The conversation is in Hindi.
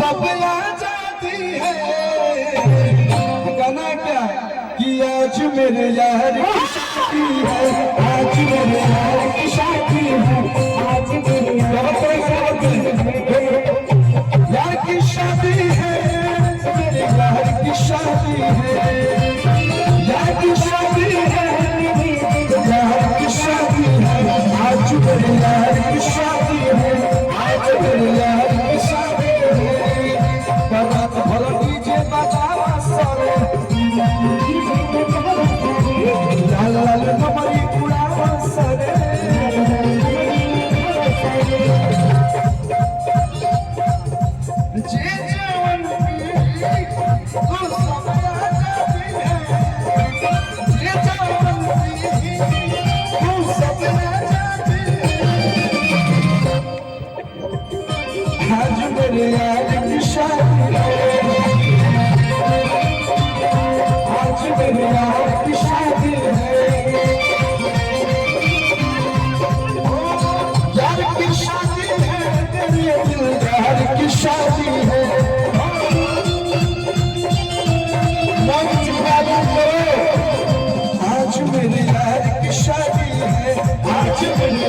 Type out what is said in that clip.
अब आजादी है। गाना क्या कि आज मेरे यार की शादी है, आज मेरे यार की शादी है, आज मेरे यार की शादी है, मेरे यार की शादी है, यार की शादी है, यार की शादी है, आज मेरे यार की शादी है, आज मेरे यार की शादी है। बारात भर डीजे बजावा सारे, लाल लाल नमरी उड़ावा सारे। जे जवन तो सब आजादी है, जे जवन तो सब आजादी है। आज मेरे यार की शादी है, आज मेरे यार की शादी है, यार की शादी है, मेरे दिलदार की शादी है।